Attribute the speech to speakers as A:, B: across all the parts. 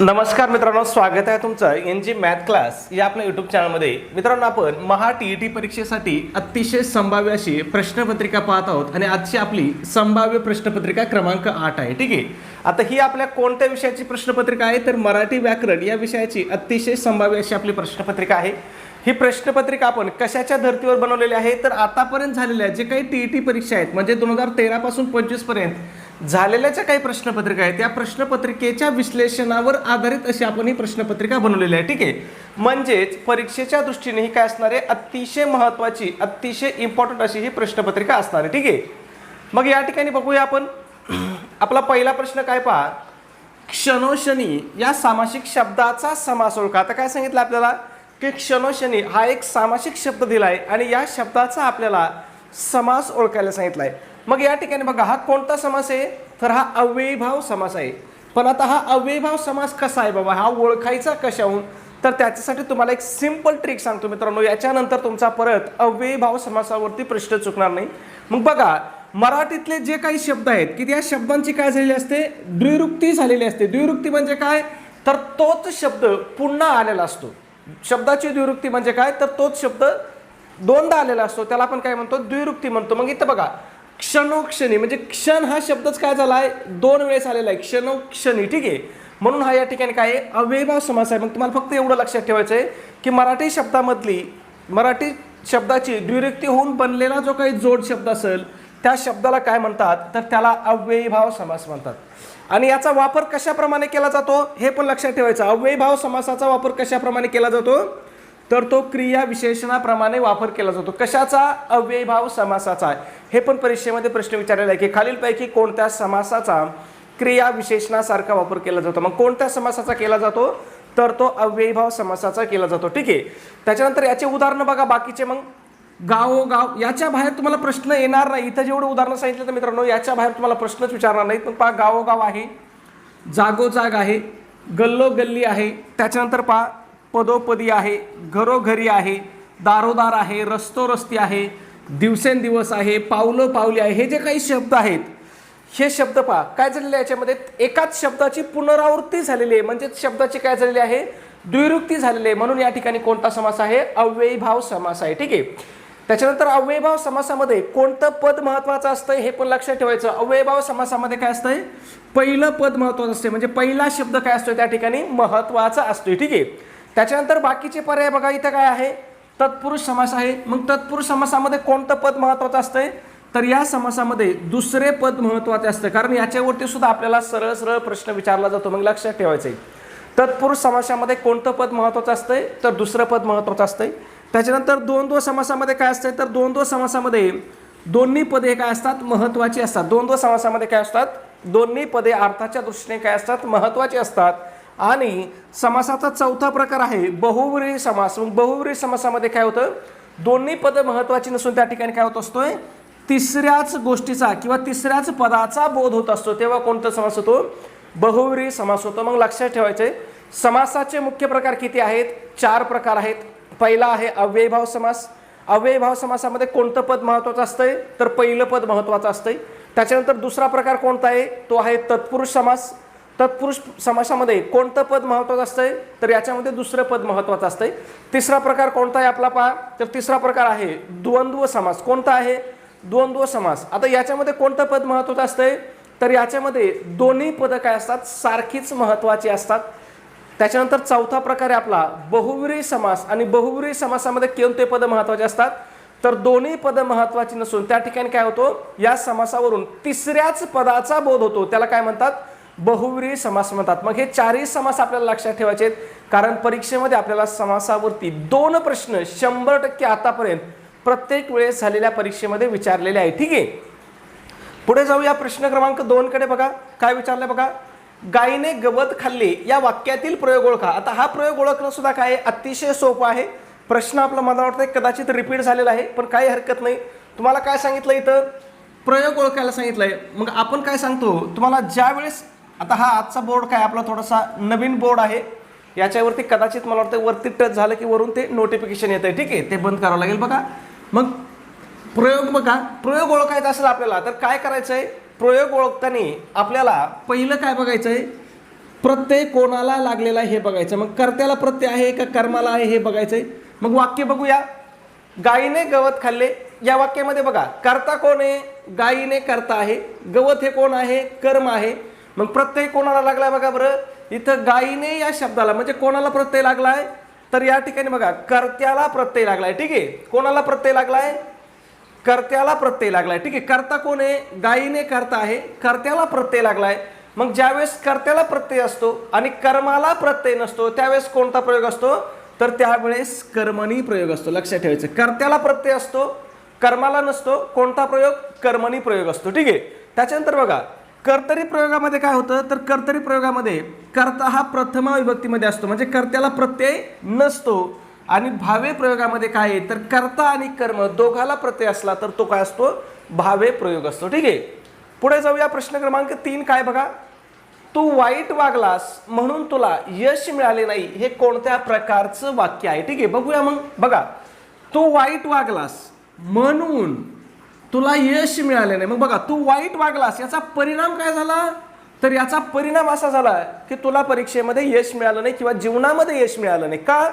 A: नमस्कार मित्रांनो, स्वागत आहे तुमचं NG मॅथ क्लास या आपल्या यूट्यूब चॅनलमध्ये. मित्रांनो, आपण महा TET परीक्षेसाठी अतिशय संभाव्य अशी प्रश्नपत्रिका पाहत आहोत आणि आजची आपली संभाव्य प्रश्नपत्रिका क्रमांक 8 आहे. ठीक आहे. आता ही आपल्या कोणत्या विषयाची प्रश्नपत्रिका आहे तर मराठी व्याकरण या विषयाची अतिशय संभाव्य अशी आपली प्रश्नपत्रिका आहे. ही प्रश्नपत्रिका आपण कशाच्या धर्तीवर बनवलेली आहे तर आतापर्यंत झालेल्या जे काही TET परीक्षा आहेत म्हणजे 2013 पासून 25 पर्यंत झालेल्या ज्या काही प्रश्नपत्रिका आहेत त्या प्रश्नपत्रिकेच्या विश्लेषणावर आधारित अशी आपण ही प्रश्नपत्रिका बनवलेली आहे. ठीक आहे. म्हणजेच परीक्षेच्या दृष्टीने ही काय असणार आहे, अतिशय महत्त्वाची अतिशय इम्पॉर्टंट अशी ही प्रश्नपत्रिका असणार आहे. ठीक आहे. मग या ठिकाणी बघूया आपण आपला पहिला प्रश्न काय पहा, क्षणोक्षणी या सामासिक शब्दाचा समास ओळखा. आता काय सांगितलं आपल्याला की क्षणोक्षणी हा एक सामासिक शब्द दिला आहे आणि या शब्दाचा आपल्याला समास ओळखायला सांगितला आहे. मग या ठिकाणी बघा हा कोणता समास आहे तर हा अव्ययीभाव समास आहे. पण आता हा अव्ययीभाव समास कसा आहे बाबा, हा ओळखायचा कशाहून तर त्याच्यासाठी तुम्हाला एक सिंपल ट्रिक सांगतो मित्रांनो. याच्यानंतर तुमचा परत अव्ययीभाव समासावरती प्रश्न चुकणार नाही. मग बघा मराठीतले जे काही शब्द आहेत की त्या शब्दांची काय झालेली असते, द्विरुक्ती झालेली असते. द्विरुक्ती म्हणजे काय तर तोच शब्द पुन्हा आलेला असतो. शब्दाची द्विरुक्ती म्हणजे काय तर तोच शब्द दोनदा आलेला असतो, त्याला आपण काय म्हणतो द्विरुक्ती म्हणतो. मग इथं बघा क्षणोक्षणी म्हणजे क्षण हा शब्दच काय झाला आहे दोन वेळेस आलेला आहे, क्षणोक्षणी. ठीक आहे. म्हणून हा या ठिकाणी काय आहे अव्ययीभाव समास आहे. मग तुम्हाला फक्त एवढं लक्षात ठेवायचं आहे की मराठी शब्दाची द्विरुक्ती होऊन बनलेला जो काही जोड शब्द असेल त्या शब्दाला काय म्हणतात तर त्याला अव्ययीभाव समास म्हणतात. आणि याचा वापर कशाप्रमाणे केला जातो हे पण लक्षात ठेवायचं. अव्ययीभाव समासाचा वापर कशाप्रमाणे केला जातो तर तो क्रिया विशेषणाप्रमाणे वापर केला जातो. कशाचा, अव्ययीभाव समासाचा. हे पण परीक्षेमध्ये प्रश्न विचारलेला आहे की खालीलपैकी कोणत्या समासाचा क्रिया विशेषणासारखा वापर केला जातो. मग कोणत्या समासाचा केला जातो तर तो अव्ययीभाव समासाचा केला जातो. ठीक आहे. त्याच्यानंतर याचे उदाहरणं बघा बाकीचे. मग गावोगाव याच्या बाहेर तुम्हाला प्रश्न येणार नाही. इथं जेवढे उदाहरणं सांगितलं तर मित्रांनो याच्या बाहेर तुम्हाला प्रश्नच विचारणार नाहीत. पण पहा गावोगाव आहे, जागोजाग आहे, गल्लोगल्ली आहे. त्याच्यानंतर पहा पदोपदी आहे, घरोघरी आहे, दारोदार आहे, रस्तोरस्ती आहे, दिवसेंदिवस आहे, पावलो पावली आहे. हे जे काही शब्द आहेत हे शब्द पहा काय झालेले याच्यामध्ये एकाच शब्दाची पुनरावृत्ती झालेली आहे. म्हणजे शब्दाची काय झालेली आहे द्विरुक्ती झालेली आहे. म्हणून या ठिकाणी कोणता समास आहे अव्ययीभाव समास आहे. ठीक आहे. त्याच्यानंतर अव्ययीभाव समासामध्ये कोणतं पद महत्वाचं असतं हे पण लक्षात ठेवायचं. अव्ययीभाव समासामध्ये काय असतंय पहिलं पद महत्वाचं असते म्हणजे पहिला शब्द काय असतो त्या ठिकाणी महत्वाचा असतो. ठीक आहे. त्याच्यानंतर बाकीचे पर्याय बघा इथं काय आहे तत्पुरुष समास आहे. मग तत्पुरुष समासामध्ये कोणतं पद महत्वाचं असतंय तर या समासामध्ये दुसरे पद महत्वाचे असते. कारण याच्यावरती सुद्धा आपल्याला सरळ सरळ प्रश्न विचारला जातो. मग लक्षात ठेवायचं आहे तत्पुरुष समासामध्ये कोणतं पद महत्वाचं असतंय तर दुसरं पद महत्वाचं असतंय. त्याच्यानंतर द्वंद्व समासामध्ये काय असतंय तर द्वंद्व समासामध्ये दोन्ही पदे काय असतात महत्वाची असतात. द्वंद्व समासामध्ये काय असतात दोन्ही पदे अर्थाच्या दृष्टीने काय असतात महत्वाची असतात. आणि समासाचा चौथा प्रकार आहे बहुव्रीही समास. मग बहुव्रीही समासामध्ये काय होतं दोन्ही पद महत्वाची नसून त्या ठिकाणी काय होत असतोय तिसऱ्याच गोष्टीचा किंवा तिसऱ्याच पदाचा बोध होत असतो. तेव्हा कोणता समास होतो बहुव्रीही समास होतो. मग लक्षात ठेवायचे समासाचे मुख्य प्रकार किती आहेत, 4 प्रकार आहेत. पहिला आहे अव्ययीभाव समास. अव्ययीभाव समासामध्ये कोणतं पद महत्वाचं असतंय तर पहिलं पद महत्वाचं असतंय. त्याच्यानंतर दुसरा प्रकार कोणता आहे तो आहे तत्पुरुष समास. तत्पुरुष समासामध्ये कोणतं पद महत्वाचं असतंय तर याच्यामध्ये दुसरं पद महत्वाचं असतंय. तिसरा प्रकार कोणता आहे आपला पहा तर तिसरा प्रकार आहे द्वंद्व समास. कोणता आहे द्वंद्व समास. आता याच्यामध्ये कोणतं पद महत्वाचं असतंय तर याच्यामध्ये दोन्ही पदं काय असतात सारखीच महत्वाची असतात. त्याच्यानंतर चौथा प्रकार आहे आपला बहुव्रीही समास. आणि बहुव्रीही समासामध्ये कोणते पद महत्वाचे असतात तर दोन्ही पद महत्वाची नसून त्या ठिकाणी काय होतो या समासावरून तिसऱ्याच पदाचा बोध होतो. त्याला काय म्हणतात बहुव्रीही समास म्हणतात. मग हे 4ही समास आपल्याला लक्षात ठेवायचे आहेत कारण परीक्षेमध्ये आपल्याला समासावरती 2 प्रश्न 100% आतापर्यंत प्रत्येक वेळेस झालेल्या परीक्षेमध्ये विचारलेले आहे. ठीक आहे. पुढे जाऊया प्रश्न क्रमांक 2 कडे. बघा काय विचारलंय बघा, गायीने गवत खाल्ले या वाक्यातील प्रयोग ओळखा. आता हा प्रयोग ओळखणं सुद्धा काय अतिशय सोपं आहे. प्रश्न आपला मला वाटतं कदाचित रिपीट झालेला आहे पण काही हरकत नाही. तुम्हाला काय सांगितलं इथं प्रयोग ओळखायला सांगितलंय. मग आपण काय सांगतो तुम्हाला ज्या वेळेस आता हा आजचा बोर्ड काय आपला थोडासा नवीन बोर्ड आहे याच्यावरती कदाचित मला वाटतं वरती टच झालं की वरून ते नोटिफिकेशन येतं आहे. ठीक आहे. ते बंद करावं लागेल. बघा मग प्रयोग बघा प्रयोग ओळखायचा असेल आपल्याला तर काय करायचं आहे प्रयोग ओळखताना आपल्याला पहिलं काय बघायचं आहे प्रत्यय कोणाला लागलेला आहे हे बघायचं. मग कर्त्याला प्रत्यय आहे का कर्माला आहे हे बघायचंय. मग वाक्य बघूया. गायीने गवत खाल्ले, या वाक्यामध्ये बघा कर्ता कोण आहे, गायीने कर्ता आहे, गवत हे कोण आहे, कर्म आहे. मग प्रत्यय कोणाला लागलाय बघा बरं, इथं गायीने या शब्दाला म्हणजे कोणाला प्रत्यय लागलाय, तर या ठिकाणी बघा कर्त्याला प्रत्यय लागलाय. ठीक आहे, कोणाला प्रत्यय लागलाय, कर्त्याला प्रत्यय लागलाय. ठीक आहे, कर्ता कोण आहे, गायीने कर्ता आहे, कर्त्याला प्रत्यय लागलाय. मग ज्यावेळेस कर्त्याला प्रत्यय असतो आणि कर्माला प्रत्यय नसतो त्यावेळेस कोणता प्रयोग असतो, तर त्यावेळेस कर्मणी प्रयोग असतो. लक्षात ठेवायचं, कर्त्याला प्रत्यय असतो, कर्माला नसतो, कोणता प्रयोग, कर्मणी प्रयोग असतो. ठीक आहे, त्याच्यानंतर बघा कर्तरी प्रयोगामध्ये काय होतं, तर कर्तरी प्रयोगामध्ये कर्ता हा प्रथमा विभक्तीमध्ये असतो म्हणजे कर्त्याला प्रत्यय नसतो. आणि भावे प्रयोगामध्ये काय आहे, तर कर्ता आणि कर्म दोघाला प्रत्यय असला तर तो काय असतो, भावे प्रयोग असतो. ठीक आहे, पुढे जाऊया. प्रश्न क्रमांक 3 काय बघा, तू वाईट वागलास म्हणून तुला यश मिळाले नाही, हे कोणत्या प्रकारचं वाक्य आहे. ठीक आहे, बघूया. मग बघा, तू वाईट वागलास म्हणून तुला यश मिळाले नाही. मग बघा, तू वाईट वागलास याचा परिणाम काय झाला, तर याचा परिणाम असा झाला की तुला परीक्षेमध्ये यश मिळालं नाही किंवा जीवनामध्ये यश मिळालं नाही. का,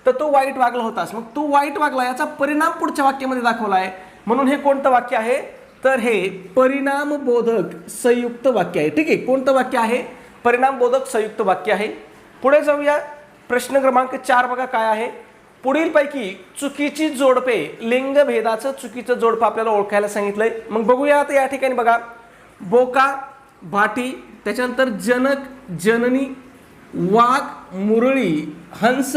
A: तर तू वाईट वागला होतास. मग तू वाईट वागला याचा परिणाम पुढच्या वाक्यामध्ये दाखवला आहे. म्हणून हे कोणतं वाक्य आहे, तर हे परिणामबोधक संयुक्त वाक्य आहे. ठीक आहे, कोणतं वाक्य आहे, परिणामबोधक संयुक्त वाक्य आहे. पुढे जाऊया. प्रश्न क्रमांक 4 बघा काय आहे, पुढीलपैकी चुकीची जोडपे, लिंगभेदाचं चुकीचं जोडपं आपल्याला ओळखायला सांगितलंय. मग बघूया आता या ठिकाणी बघा, बोका भाटी, त्याच्यानंतर जनक जननी, वाघ मुरळी, हंस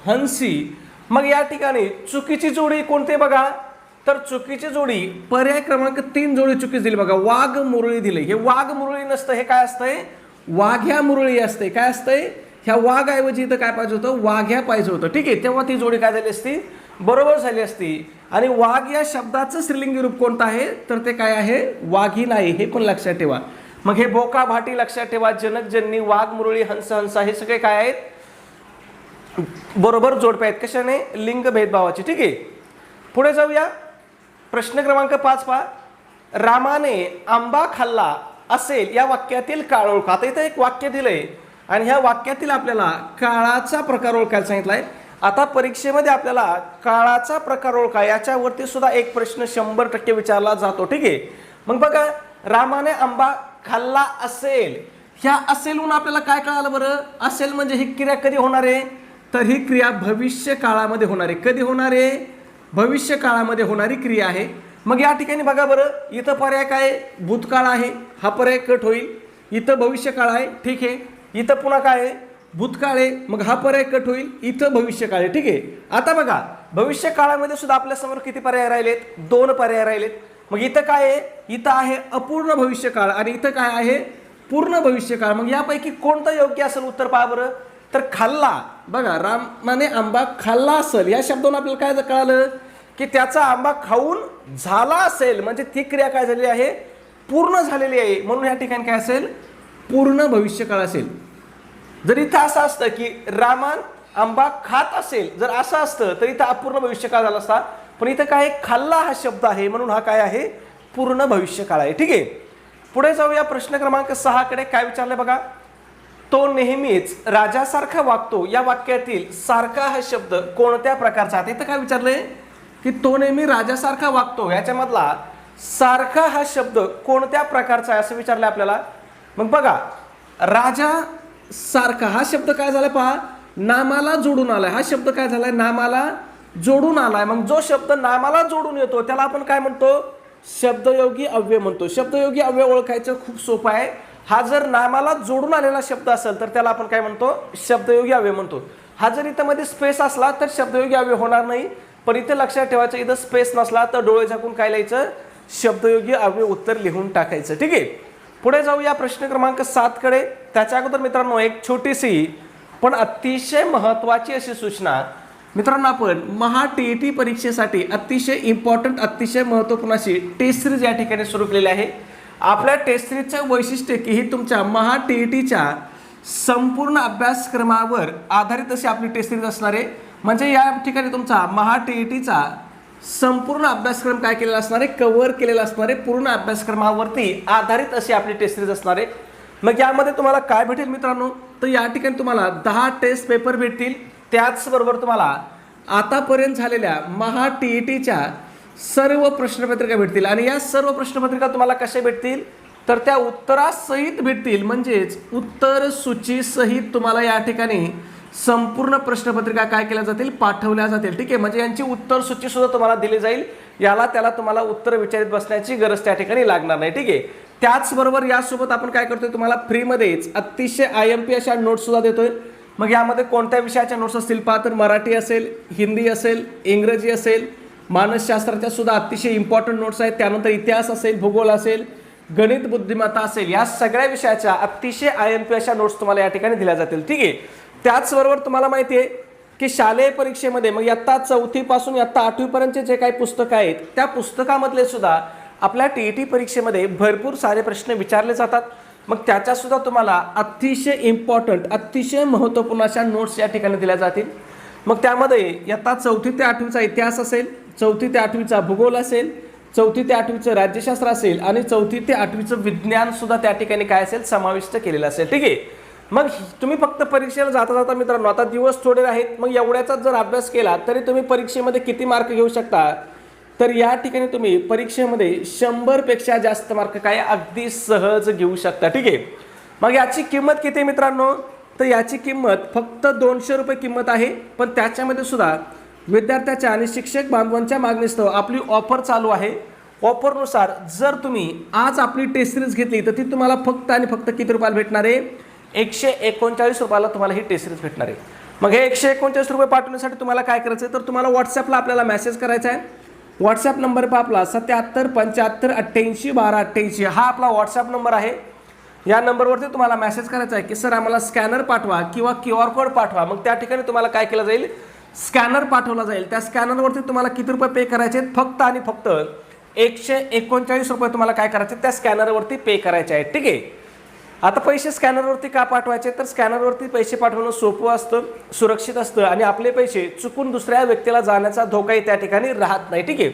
A: हंसी. मग या ठिकाणी चुकीची जोडी कोणती बघा, तर चुकीची जोडी पर्याय क्रमांक 3 जोडी चुकीच दिली बघा, वाघ मुरळी दिले. हे वाघ मुरळी नसतं, हे काय असतंय, वाघ्या मुरळी असते. काय असतंय, ह्या वाघ ऐवजी इथं काय पाहिजे होतं, वाघ्या पाहिजे होतं. ठीक आहे, तेव्हा ती जोडी काय झाली असती, बरोबर झाली असती. आणि वाघ या शब्दाचं स्त्रीलिंगी रूप कोणतं आहे, तर ते काय आहे, वाघीण आहे. हे पण लक्षात ठेवा. मग हे बोका भाटी लक्षात ठेवा, जनक जननी, वाघ मुरळी, हंस हंसा हे सगळे काय आहेत, बरोबर जोडपे आहेत. कशाने, लिंग भेदभावाचे. ठीक आहे, पुढे जाऊया. प्रश्न क्रमांक 5 पहा, रामाने आंबा खाल्ला असेल या वाक्यातील काळ ओळखा. आता इथं एक वाक्य दिलंय आणि ह्या वाक्यातील आपल्याला काळाचा प्रकार ओळखायला सांगितलाय. आता परीक्षेमध्ये आपल्याला काळाचा प्रकार ओळखा याच्यावरती सुद्धा एक प्रश्न 100% विचारला जातो. ठीक आहे, मग बघा, रामाने आंबा खाल्ला असेल, ह्या असेलहून आपल्याला काय कळालं बरं, असेल म्हणजे ही क्रिया कधी होणार आहे, तर ही क्रिया भविष्य काळामध्ये होणार आहे. कधी होणार आहे, भविष्य काळामध्ये होणारी क्रिया आहे. मग या ठिकाणी बघा बरं, इथं पर्याय काय, भूतकाळ आहे, हा पर्याय कट होईल. इथं भविष्य काळ आहे, ठीक आहे. इथं पुन्हा काय आहे, भूतकाळ आहे, मग हा पर्याय कट होईल. इथं भविष्य काळ आहे. ठीक आहे, आता बघा भविष्य काळामध्ये सुद्धा आपल्या समोर किती पर्याय राहिलेत, 2 पर्याय राहिलेत. मग इथं काय आहे, इथं आहे अपूर्ण भविष्य काळ आणि इथं काय आहे, पूर्ण भविष्य काळ. मग यापैकी कोणतं योग्य असेल उत्तर पहा बरं, तर खाल्ला. बघा, रामाने आंबा खाल्ला असेल या शब्दावरून आपल्याला काय कळालं की त्याचा आंबा खाऊन झाला असेल, म्हणजे ती क्रिया काय झालेली आहे, पूर्ण झालेली आहे. म्हणून या ठिकाणी काय असेल, पूर्ण भविष्य काळ असेल. जर इथं असं असतं की रामान आंबा खात असेल, जर असं असतं तर इथं अपूर्ण भविष्य काळ झाला असता. पण इथं काय, खाल्ला हा शब्द आहे म्हणून हा काय आहे, पूर्ण भविष्य काळ आहे. ठीक आहे, पुढे जाऊया. प्रश्न क्रमांक 6 कडे काय विचारलंय बघा, तो नेहमीच राजासारखा वागतो या वाक्यातील सारखा हा शब्द कोणत्या प्रकारचा आहे. इथं काय विचारलंय की तो नेहमी राजासारखा वागतो, याच्यामधला सारखा हा शब्द कोणत्या प्रकारचा आहे असं विचारलंय आपल्याला. मग बघा, राजा सारखा हा शब्द काय झालाय पहा, नामाला जोडून आलाय. हा शब्द काय झालाय, नामाला जोडून आलाय. मग जो शब्द नामाला जोडून येतो त्याला आपण काय म्हणतो, शब्दयोगी अव्यय म्हणतो. शब्दयोगी अव्यय ओळखायचं खूप सोपं आहे. हा जर नामाला जोडून आलेला शब्द असेल तर त्याला आपण काय म्हणतो, शब्दयोगी अव्यय म्हणतो. हा जर इथं मध्ये स्पेस असला तर शब्दयोगी अव्यय होणार नाही. पण इथे लक्षात ठेवायचं, इथं स्पेस नसला तर डोळे झाकून काय लिहायचं, शब्दयोगी अव्यय उत्तर लिहून टाकायचं. ठीक आहे, पुढे जाऊया प्रश्न क्रमांक 7 कडे. त्याच्या अगोदर मित्रांनो एक छोटीशी पण अतिशय महत्त्वाची अशी सूचना. मित्रांनो, आपण महा TET परीक्षेसाठी अतिशय इम्पॉर्टंट, अतिशय महत्त्वपूर्ण अशी टेस्ट सिरीज या ठिकाणी सुरू केलेली आहे. आपल्या टेस्ट सिरीजचं वैशिष्ट्य की ही तुमच्या महा TETच्या संपूर्ण अभ्यासक्रमावर आधारित अशी आपली टेस्ट सिरीज असणार आहे. म्हणजे या ठिकाणी तुमचा महा TETचा संपूर्ण अभ्यासक्रम काय केलेला असणार आहे, कव्हर केलेला असणार आहे. पूर्ण अभ्यासक्रमावरती आधारित अशी आपली टेस्ट सिरीज असणार आहे. मग यामध्ये तुम्हाला काय भेटेल मित्रांनो, तर या ठिकाणी तुम्हाला 10 टेस्ट पेपर भेटतील. त्याचबरोबर तुम्हाला आतापर्यंत झालेल्या महा TETच्या सर्व प्रश्नपत्रिका भेटतील. आणि या सर्व प्रश्नपत्रिका तुम्हाला कशा भेटतील, तर त्या उत्तरासहित भेटतील. म्हणजेच उत्तर सूची सहित तुम्हाला या ठिकाणी संपूर्ण प्रश्नपत्रिका काय केल्या जातील, पाठवल्या जातील. ठीक आहे, म्हणजे यांची उत्तर सूची सुद्धा तुम्हाला दिली जाईल. त्याला तुम्हाला उत्तर विचारित बसण्याची गरज त्या ठिकाणी लागणार नाही. ठीक आहे, त्याचबरोबर यासोबत आपण काय करतोय, तुम्हाला फ्रीमध्येच अतिशय IMP अशा नोट्स सुद्धा देतोय. मग यामध्ये कोणत्या विषयाच्या नोट्स असतील पहा, तर मराठी असेल, हिंदी असेल, इंग्रजी असेल, मानसशास्त्राच्या सुद्धा अतिशय इम्पॉर्टंट नोट्स आहेत. त्यानंतर इतिहास असेल, भूगोल असेल, गणित बुद्धिमत्ता असेल, या सगळ्या विषयाच्या अतिशय IMP अशा नोट्स तुम्हाला या ठिकाणी दिल्या जातील. ठीक आहे, त्याचबरोबर तुम्हाला माहिती आहे की शालेय परीक्षेमध्ये मग इयत्ता 4थी पासून इयत्ता 8वी पर्यंतचे जे काही पुस्तकं आहेत, त्या पुस्तकामधले सुद्धा आपल्या TET परीक्षेमध्ये भरपूर सारे प्रश्न विचारले जातात. मग त्याच्या सुद्धा तुम्हाला अतिशय इम्पॉर्टंट, अतिशय महत्त्वपूर्ण अशा नोट्स या ठिकाणी दिल्या जातील. मग त्यामध्ये इयत्ता 4थी ते 8वीचा इतिहास असेल, 4थी ते 8वीचा भूगोल असेल, 4थी ते 8वीचं राज्यशास्त्र असेल आणि 4थी ते 8वीचं विज्ञान सुद्धा त्या ठिकाणी काय असेल, समाविष्ट केलेलं असेल. ठीक आहे, मग तुम्ही फक्त परीक्षेला जाता जाता मित्रांनो, आता दिवस थोडे आहेत, मग एवढ्याचाच जर अभ्यास केला तरी तुम्ही परीक्षेमध्ये किती मार्क घेऊ शकता, तर या ठिकाणी तुम्ही परीक्षेमध्ये 100पेक्षा जास्त मार्क काय अगदी सहज घेऊ शकता. ठीक आहे, मग याची किंमत किती मित्रांनो, तर याची किंमत फक्त 200 रुपये किंमत आहे. पण त्याच्यामध्ये सुद्धा विद्यार्थ्याच्या आणि शिक्षक बांधवांच्या मागणीस्तव आपली ऑफर चालू आहे. ऑफरनुसार जर तुम्ही आज आपली टेस्ट सिरीज घेतली तर ती तुम्हाला फक्त आणि फक्त किती रुपयाला भेटणार आहे, 139 रुपयाला तुम्हाला ही टेस्ट सिरीज भेटणार आहे. मग हे 139 रुपये पाठवण्यासाठी तुम्हाला काय करायचं आहे, तर तुम्हाला व्हॉट्सॲपला आपल्याला मेसेज करायचा आहे. व्हॉट्सॲप नंबर पहा आपला 77 75 88 12 88, हा आपला व्हॉट्सॲप नंबर आहे. या नंबरवरती तुम्हाला मेसेज करायचा आहे की सर आम्हाला स्कॅनर पाठवा किंवा QR कोड पाठवा. मग त्या ठिकाणी तुम्हाला काय केलं जाईल, स्कॅनर पाठवला जाईल. त्या स्कॅनरवरती तुम्हाला किती रुपये पे करायचे आहेत, फक्त आणि फक्त 139 रुपये तुम्हाला काय करायचे, त्या स्कॅनरवरती पे करायचे आहेत. ठीक आहे, आता पैसे स्कॅनरवरती का पाठवायचे, तर स्कॅनरवरती पैसे पाठवणं सोपं असतं, सुरक्षित असतं आणि आपले पैसे चुकून दुसऱ्या व्यक्तीला जाण्याचा धोकाही त्या ठिकाणी राहत नाही. ठीक आहे,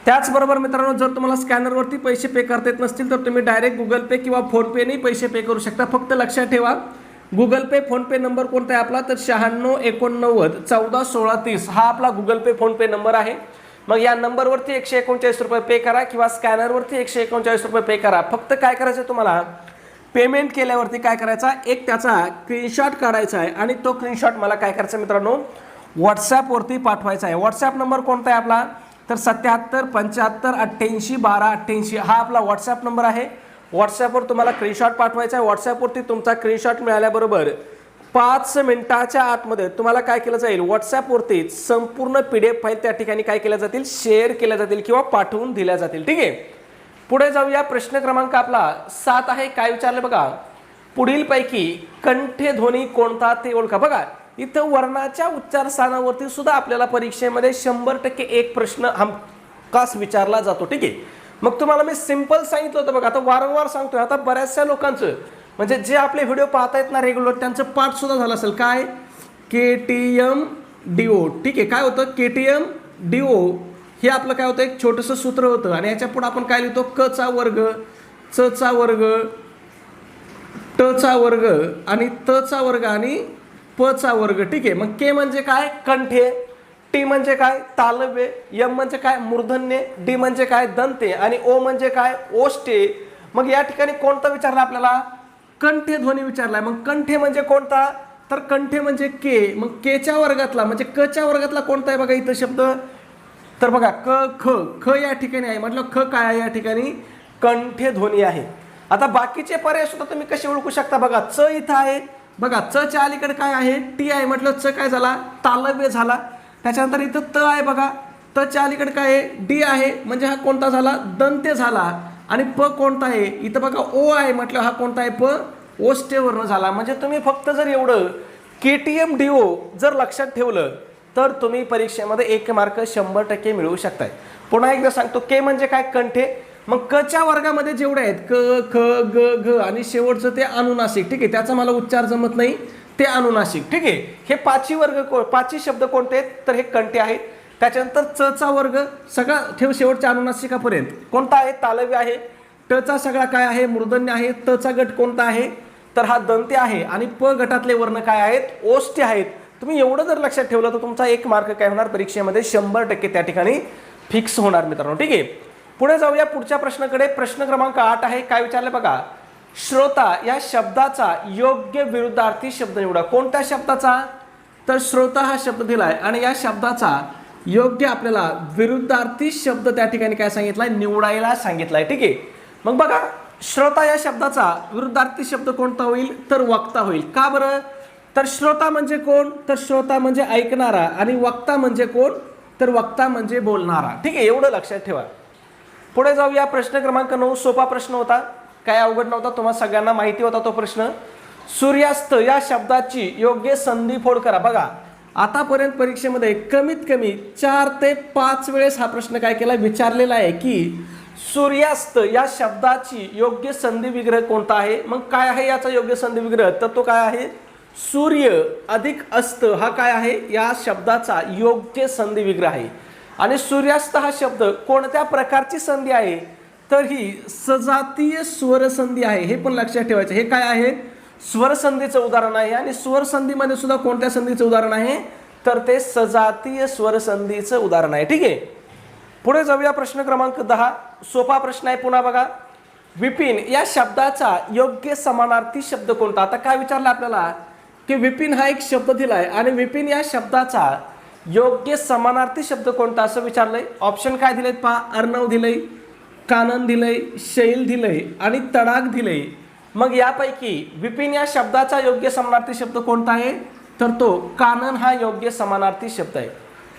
A: त्याचबरोबर मित्रांनो, जर तुम्हाला स्कॅनरवरती पैसे पे करता येत नसतील तर तुम्ही डायरेक्ट गुगल पे किंवा फोनपेने पैसे पे करू शकता. फक्त लक्षात ठेवा, गुगल पे फोनपे नंबर कोणता आहे आपला, तर 96 89 14 16 30 हा आपला गुगल पे फोनपे नंबर आहे. मग या नंबरवरती 139 रुपये पे करा किंवा स्कॅनरवरती 139 रुपये पे करा. फक्त काय करायचं तुम्हाला, पेमेंट केल्यावरती काय करायचा, एक त्याचा स्क्रीनशॉट काढायचा आहे आणि तो स्क्रीनशॉट मला काय करायचा मित्रांनो, व्हॉट्सॲपवरती पाठवायचा आहे. व्हॉट्सॲप नंबर कोणता आहे आपला, तर 77 75 88 12 88 हा आपला व्हॉट्सॲप नंबर आहे. व्हॉट्सॲपवर तुम्हाला स्क्रीनशॉट पाठवायचा आहे. व्हॉट्सॲपवरती तुमचा स्क्रीनशॉट मिळाल्याबरोबर 5 मिनिटाच्या आतमध्ये तुम्हाला काय केलं जाईल, व्हॉट्सॲपवरती संपूर्ण PDF फाईल त्या ठिकाणी काय केल्या जातील, शेअर केल्या जातील किंवा पाठवून दिल्या जातील. ठीक आहे, पुढे जाऊया. प्रश्न क्रमांक आपला 7 आहे. काय विचारलं बघा, पुढीलपैकी कंठ्य ध्वनी कोणता ते ओळखा. बघा इथं वर्णाच्या उच्चारस्थानावरती सुद्धा आपल्याला परीक्षेमध्ये 100% एक प्रश्न हमखास विचारला जातो. ठीक आहे, मग तुम्हाला मी सिंपल सांगितलं होतं बघा, आता वारंवार सांगतोय. आता बऱ्याचशा लोकांचं म्हणजे जे आपले व्हिडिओ पाहतायत ना रेग्युलर, त्यांचं पाठ सुद्धा झालं असेल. काय, KTM-DO. ठीक आहे, काय होतं KTM-DO हे आपलं काय होतं, एक छोटंसं सूत्र होतं आणि याच्या पुढे आपण काय लिहितो, क चा वर्ग, च चा वर्ग, ट चा वर्ग आणि त चा वर्ग आणि प चा वर्ग. ठीक आहे, मग के म्हणजे काय, कंठे, टी म्हणजे काय, तालव्य, यम म्हणजे काय, मूर्धन्य, डी म्हणजे काय, दंते आणि ओ म्हणजे काय, ओष्टे. मग या ठिकाणी कोणता विचारला आपल्याला, कंठे ध्वनी विचारलाय. मग कंठे म्हणजे कोणता, तर कंठे म्हणजे के. मग केच्या वर्गातला म्हणजे क च्या वर्गातला कोणता आहे बघा इथं शब्द, तर बघा क ख, ख या ठिकाणी आहे. म्हटलं ख काय आहे, या ठिकाणी कंठ्य ध्वनी आहे. आता बाकीचे पर्याय सुद्धा तुम्ही कसे ओळखू शकता, बघा च इथं आहे, बघा च च्या अलीकडे काय आहे, टी आहे. म्हटलं च काय झाला, तालव्य झाला. त्याच्यानंतर इथं त आहे बघा, त च्या अलीकडे काय आहे, डी आहे, म्हणजे हा कोणता झाला, दंत्य झाला. आणि प कोणता आहे, इथं बघा ओ आहे, म्हटलं हा कोणता आहे, प ओष्ठेवर्ण झाला. म्हणजे तुम्ही फक्त जर एवढं KTM-DO जर लक्षात ठेवलं तर तुम्ही परीक्षेमध्ये 1 मार्क 100% मिळवू शकताय. पुन्हा एकदा सांगतो, के म्हणजे काय, कंठे. मग क च्या वर्गामध्ये जेवढे आहेत क ख ग घ आणि शेवटचं ते अनुनासिक. ठीक आहे, त्याचा मला उच्चार जमत नाही, ते अनुनासिक. ठीक आहे, हे 5 शब्द कोणते आहेत, तर हे कंठे आहेत. त्याच्यानंतर च चा वर्ग सगळा ठेव शेवटच्या अनुनासिकापर्यंत कोणता आहे, तालव्य आहे. टचा सगळा काय आहे, मूर्धन्य आहे. तचा गट कोणता आहे, तर हा दंत्य आहे. आणि प गटातले वर्ण काय आहेत, ओष्ठ्य आहेत. तुम्ही एवढं जर लक्षात ठेवलं तर तुमचा 1 मार्क काय होणार परीक्षेमध्ये 100% त्या ठिकाणी फिक्स होणार मित्रांनो. ठीक आहे, पुढे जाऊया पुढच्या प्रश्नाकडे. प्रश्न क्रमांक 8 आहे. काय विचारलं बघा, श्रोता या शब्दाचा योग्य विरुद्धार्थी शब्द निवडा. कोणत्या शब्दाचा, तर श्रोता हा शब्द दिलाय आणि या शब्दाचा योग्य आपल्याला विरुद्धार्थी शब्द त्या ठिकाणी काय सांगितलाय, निवडायला सांगितलाय. ठीक आहे, मग बघा श्रोता या शब्दाचा विरुद्धार्थी शब्द कोणता होईल, तर वक्ता होईल. का बरं, तर श्रोता म्हणजे कोण, तर श्रोता म्हणजे ऐकणारा आणि वक्ता म्हणजे कोण, तर वक्ता म्हणजे बोलणारा. ठीक आहे, एवढं लक्षात ठेवा. पुढे जाऊया. प्रश्न क्रमांक 9 सोपा प्रश्न होता, काय अवघड नव्हता, तुम्हाला सगळ्यांना माहिती होता तो प्रश्न. सूर्यास्त या शब्दाची योग्य संधी फोड करा. बघा आतापर्यंत परीक्षेमध्ये कमीत कमी 4 ते 5 वेळेस हा प्रश्न काय केला, विचारलेला आहे की सूर्यास्त या शब्दाची योग्य संधी विग्रह कोणता आहे. मग काय आहे याचा योग्य संधी विग्रह, तर तो काय आहे, सूर्य अधिक अस्त हा काय आहे या शब्दाचा योग्य संधी विग्रह आहे. आणि सूर्यास्त हा शब्द कोणत्या प्रकारची संधी आहे, तर ही सजातीय स्वरसंधी आहे. हे पण लक्षात ठेवायचं. हे काय आहे, स्वरसंधीचं उदाहरण आहे. आणि स्वरसंधीमध्ये सुद्धा कोणत्या संधीचं उदाहरण आहे, तर ते सजातीय स्वरसंधीचं उदाहरण आहे. ठीक आहे, पुढे जाऊया. प्रश्न क्रमांक 10 सोपा प्रश्न आहे पुन्हा बघा. विपिन या शब्दाचा योग्य समानार्थी शब्द कोणता. आता काय विचारलं आपल्याला की विपिन हा एक शब्द दिलाय आणि विपिन या शब्दाचा योग्य समानार्थी शब्द कोणता असं विचारलंय. ऑप्शन काय दिलेत पहा, अर्णव दिलंय, कानन दिलंय, शैल दिलंय आणि तडाख दिलंय. मग यापैकी विपिन या शब्दाचा योग्य समानार्थी शब्द कोणता आहे, तर तो कानन हा योग्य समानार्थी शब्द आहे.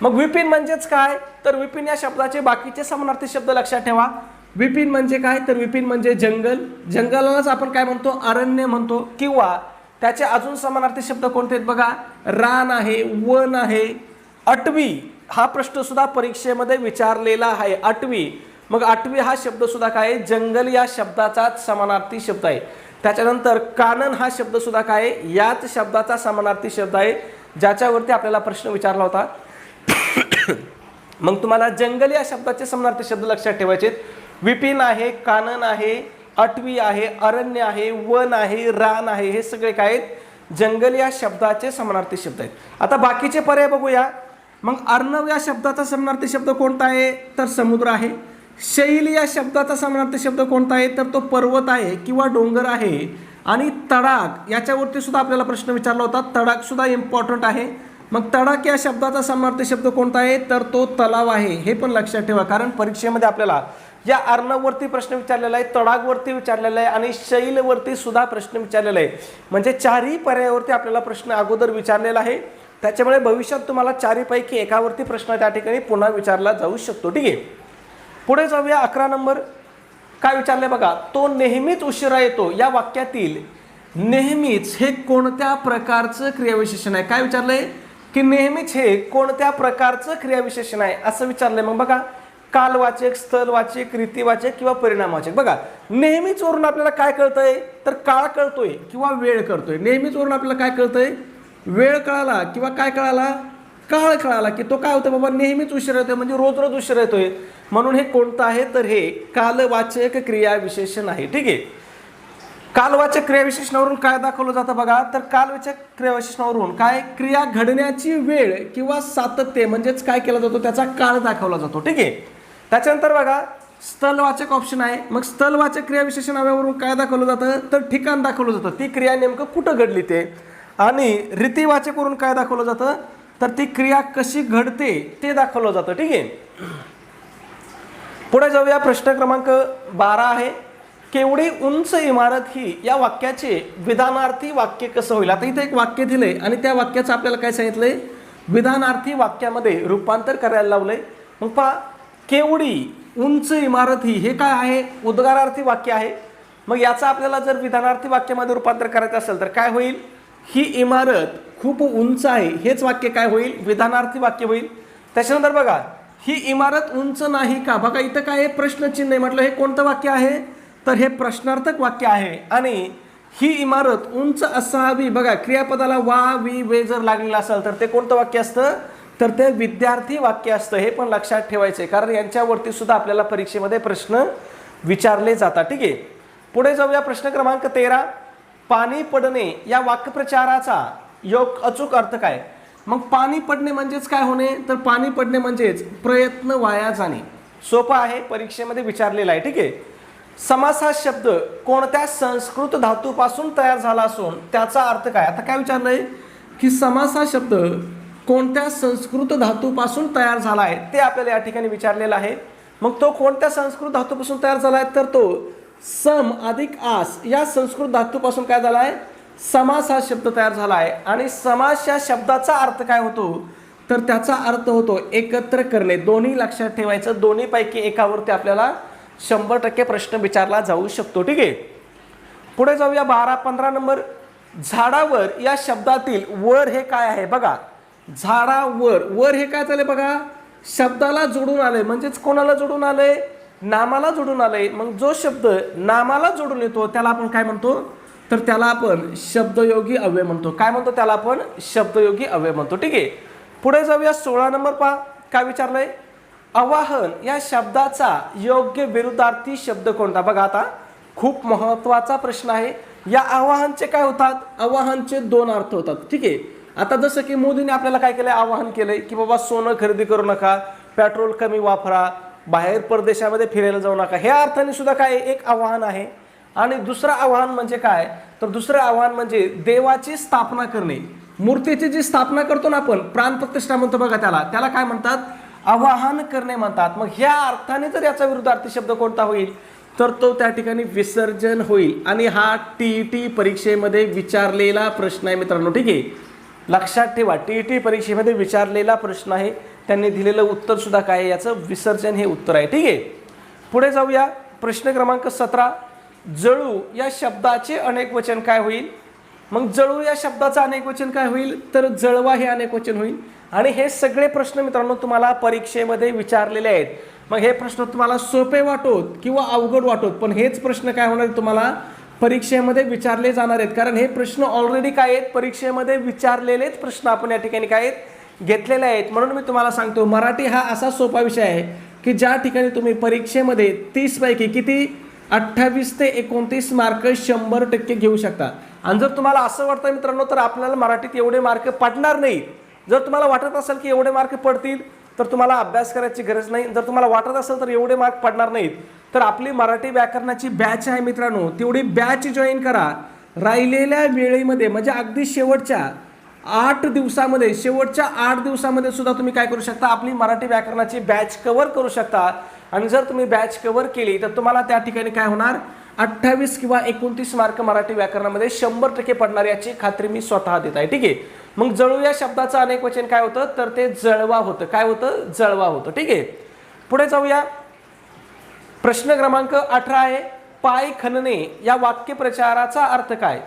A: मग विपिन म्हणजेच काय, तर विपिन या शब्दाचे बाकीचे समानार्थी शब्द लक्षात ठेवा. विपिन म्हणजे काय, तर विपिन म्हणजे जंगल, जंगलालाच आपण काय म्हणतो, अरण्य म्हणतो. किंवा त्याचे अजून समानार्थी शब्द कोणते आहेत बघा, रान आहे, वन आहे, अटवी. हा प्रश्न सुद्धा परीक्षेमध्ये विचारलेला आहे, अटवी. मग अटवी हा शब्द सुद्धा काय आहे, जंगल या शब्दाचा समानार्थी शब्द आहे. त्याच्यानंतर कानन हा शब्द सुद्धा काय आहे, याच शब्दाचा समानार्थी शब्द आहे, ज्याच्यावरती आपल्याला प्रश्न विचारला होता. मग तुम्हाला जंगल या शब्दाचे समानार्थी शब्द लक्षात ठेवायचे. विपिन आहे, कानन आहे, अटवी आहे, अरण्य आहे, वन आहे, रान आहे, हे सगळे काय आहेत, जंगल या शब्दाचे समानार्थी शब्द आहेत. आता बाकीचे पर्याय बघूया. मग अर्णव या शब्दाचा समानार्थी शब्द कोणता आहे, तर समुद्र आहे. शैल या शब्दाचा समानार्थी शब्द कोणता आहे, तर तो पर्वत आहे किंवा डोंगर आहे. आणि तडाख याच्यावरती सुद्धा आपल्याला प्रश्न विचारला होता, तडाख सुद्धा इम्पॉर्टंट आहे. मग तडाख या शब्दाचा समानार्थी शब्द कोणता आहे, तर तो तलाव आहे. हे पण लक्षात ठेवा, कारण परीक्षेमध्ये आपल्याला या अर्णववरती प्रश्न विचारलेला आहे, तडाखवरती विचारलेला आहे आणि शैलवरती सुद्धा प्रश्न विचारलेला आहे. म्हणजे चारही पर्यायावरती आपल्याला प्रश्न अगोदर विचारलेला आहे. त्याच्यामुळे भविष्यात तुम्हाला चारीपैकी एकावरती प्रश्न त्या ठिकाणी पुन्हा विचारला जाऊ शकतो. ठीक आहे, पुढे जाऊया. 11 नंबर काय विचारले बघा, तो नेहमीच उशिरा येतो या वाक्यातील नेहमीच हे कोणत्या प्रकारचं क्रियाविशेषण आहे. काय विचारलंय की नेहमीच हे कोणत्या प्रकारचं क्रियाविशेषण आहे असं विचारलंय. मग बघा, कालवाचक, स्थलवाचक, रीतिवाचक किंवा परिणामवाचक. बघा नेहमीच वरून आपल्याला काय कळतंय, तर काळ कळतोय किंवा वेळ कळतोय. नेहमीच वरून आपल्याला काय कळतंय, वेळ कळाला किंवा काय कळाला, काळ कळाला की तो काय होतं बाबा, नेहमीच उशिरा येतोय म्हणजे रोज रोज उशिरा येतोय. म्हणून हे कोणतं आहे, तर हे कालवाचक क्रियाविशेषण आहे. ठीक आहे, कालवाचक क्रियाविशेषणावरून काय दाखवलं जातं बघा, तर कालवाचक क्रियाविशेषणावरून काय, क्रिया घडण्याची वेळ किंवा सातत्य म्हणजेच काय केला जातो, त्याचा काळ दाखवला जातो. ठीक आहे, त्याच्यानंतर बघा स्थलवाचक ऑप्शन आहे. मग स्थलवाचक क्रियाविशेषणावरून काय दाखवलं जातं, तर ठिकाण दाखवलं जातं, ती क्रिया नेमकं कुठं घडली ते. आणि रीतिवाचक वरून काय दाखवलं जातं, तर ती क्रिया कशी घडते ते दाखवलं जातं. ठीक आहे, पुढे जाऊया. प्रश्न क्रमांक 12 आहे, केवढी उंच इमारत ही या वाक्याचे विधानार्थी वाक्य कसं होईल. आता इथे एक वाक्य दिलंय आणि त्या वाक्याचं आपल्याला काय सांगितलंय, विधानार्थी वाक्यामध्ये रूपांतर करायला लावलंय. मग पहा, केवढी उंच इमारत ही, हे काय आहे, उद्गारार्थी वाक्य आहे. मग याचा आपल्याला जर विधानार्थी वाक्यामध्ये रूपांतर करायचं असेल तर काय होईल, ही इमारत खूप उंच आहे, हेच वाक्य काय होईल, विधानार्थी वाक्य होईल. त्याच्यानंतर बघा, ही इमारत उंच नाही का. बघा इथं काय आहे, प्रश्नचिन्ह आहे, म्हटलं हे कोणतं वाक्य आहे, तर हे प्रश्नार्थक वाक्य आहे. आणि ही इमारत उंच असावी, बघा क्रियापदाला वा, वी, वे जर लागलेलं असेल तर ते कोणतं वाक्य असतं, तर ते विद्यार्थी वाक्य असतं. हे पण लक्षात ठेवायचं आहे, कारण यांच्यावरती सुद्धा आपल्याला परीक्षेमध्ये प्रश्न विचारले जातात. ठीक आहे, पुढे जाऊया. प्रश्न क्रमांक 13. पाणी पडणे या वाक्प्रचाराचा अचूक अर्थ काय? मग पाणी पडणे म्हणजेच काय होणे? तर पाणी पडणे म्हणजेच प्रयत्न वाया जाणे. सोपं आहे, परीक्षेमध्ये विचारलेला आहे. ठीक आहे. समास हा शब्द कोणत्या संस्कृत धातूपासून तयार झाला असून त्याचा अर्थ काय? आता काय विचारलंय की समास हा शब्द कोणत्या संस्कृत धातूपासून तयार झाला आहे ते आपल्याला या ठिकाणी विचारलेलं आहे. मग तो कोणत्या संस्कृत धातूपासून तयार झाला आहे? तर तो सम अधिक आस या संस्कृत धातूपासून काय झाला आहे? समास हा शब्द तयार झाला आहे. आणि समास या शब्दाचा अर्थ काय होतो? तर त्याचा अर्थ होतो एकत्र करणे. दोन्ही लक्षात ठेवायचं, दोन्हीपैकी एकावरती आपल्याला 100% प्रश्न विचारला जाऊ शकतो. ठीक आहे, पुढे जाऊया. 15 नंबर. झाडावर या शब्दातील वर हे काय आहे? बघा, झाडावर, वर हे काय झाले बघा, शब्दाला जोडून आले. म्हणजेच कोणाला जोडून आले? नामाला जोडून आले. मग जो शब्द नामाला जोडून येतो त्याला आपण काय म्हणतो? तर त्याला आपण शब्दयोगी अव्यय म्हणतो. काय म्हणतो? त्याला आपण शब्दयोगी अव्यय म्हणतो. ठीक आहे, पुढे जाऊया. 16 नंबर पहा, काय विचारलंय? आवाहन या शब्दाचा योग्य विरुद्धार्थी शब्द कोणता? बघा, आता खूप महत्वाचा प्रश्न आहे. या आवाहनचे काय होतात? आवाहनचे 2 अर्थ होतात. ठीक आहे, आता जसं की मोदीने आपल्याला काय केलंय? आवाहन केलंय की बाबा सोनं खरेदी करू नका, पेट्रोल कमी वापरा, बाहेर परदेशामध्ये फिरायला जाऊ नका. ह्या अर्थाने सुद्धा काय एक आवाहन आहे. आणि दुसरं आवाहन म्हणजे काय? तर दुसरं आवाहन म्हणजे देवाची स्थापना करणे. मूर्तीची जी स्थापना करतो ना आपण, प्राणप्रतिष्ठा म्हणतो बघा, त्याला काय म्हणतात? आवाहन करणे म्हणतात. मग ह्या अर्थाने जर याचा विरुद्धार्थी शब्द कोणता होईल? तर तो त्या ठिकाणी विसर्जन होईल. आणि हा TET परीक्षेमध्ये विचारलेला प्रश्न आहे मित्रांनो. ठीक आहे, लक्षात ठेवा, TET परीक्षेमध्ये विचारलेला प्रश्न आहे. त्यांनी दिलेलं उत्तर सुद्धा काय आहे? याचं विसर्जन हे उत्तर आहे. ठीक आहे, पुढे जाऊया. प्रश्न क्रमांक 17. जळू या शब्दाचे अनेक वचन काय होईल? मग जळू या शब्दाचं अनेक वचन काय होईल? तर जळवा हे अनेक वचन होईल. आणि हे सगळे प्रश्न मित्रांनो तुम्हाला परीक्षेमध्ये विचारलेले आहेत. मग हे प्रश्न तुम्हाला सोपे वाटोत किंवा अवघड वाटोत, पण हेच प्रश्न काय होणार? तुम्हाला परीक्षेमध्ये विचारले जाणार आहेत. कारण हे प्रश्न ऑलरेडी काय आहेत? परीक्षेमध्ये विचारलेलेच प्रश्न आपण या ठिकाणी काय आहेत? घेतलेले आहेत. म्हणून मी तुम्हाला सांगतो, मराठी हा असा सोपा विषय आहे की ज्या ठिकाणी तुम्ही परीक्षेमध्ये 30 पैकी किती 28 ते 29 मार्क 100% घेऊ शकता. आणि जर तुम्हाला असं वाटतं मित्रांनो तर आपल्याला मराठीत एवढे मार्क पडणार नाही, जर तुम्हाला वाटत असेल की एवढे मार्क पडतील तर तुम्हाला अभ्यास करायची गरज नाही. जर तुम्हाला वाटत असेल तर एवढे मार्क पडणार नाहीत, तर आपली मराठी व्याकरणाची बॅच आहे मित्रांनो, तेवढी बॅच जॉईन करा. राहिलेल्या वेळेमध्ये म्हणजे अगदी शेवटच्या 8 दिवसामध्ये, शेवटच्या 8 दिवसामध्ये सुद्धा तुम्ही काय करू शकता? आपली मराठी व्याकरणाची बॅच कव्हर करू शकता. आणि जर तुम्ही बॅच कव्हर केली तर तुम्हाला त्या ठिकाणी काय होणार? 28 किंवा 29 मार्क मराठी व्याकरणामध्ये 100% पडणार, याची खात्री मी स्वतः देत आहे. ठीक आहे, मग जळू या शब्दाचं अनेक वचन काय होतं? तर ते जळवा होतं. काय होतं? जळवा होतं. ठीक आहे, पुढे जाऊया. प्रश्न क्रमांक 18 आहे. पाय खणणे या वाक्यप्रचाराचा अर्थ काय?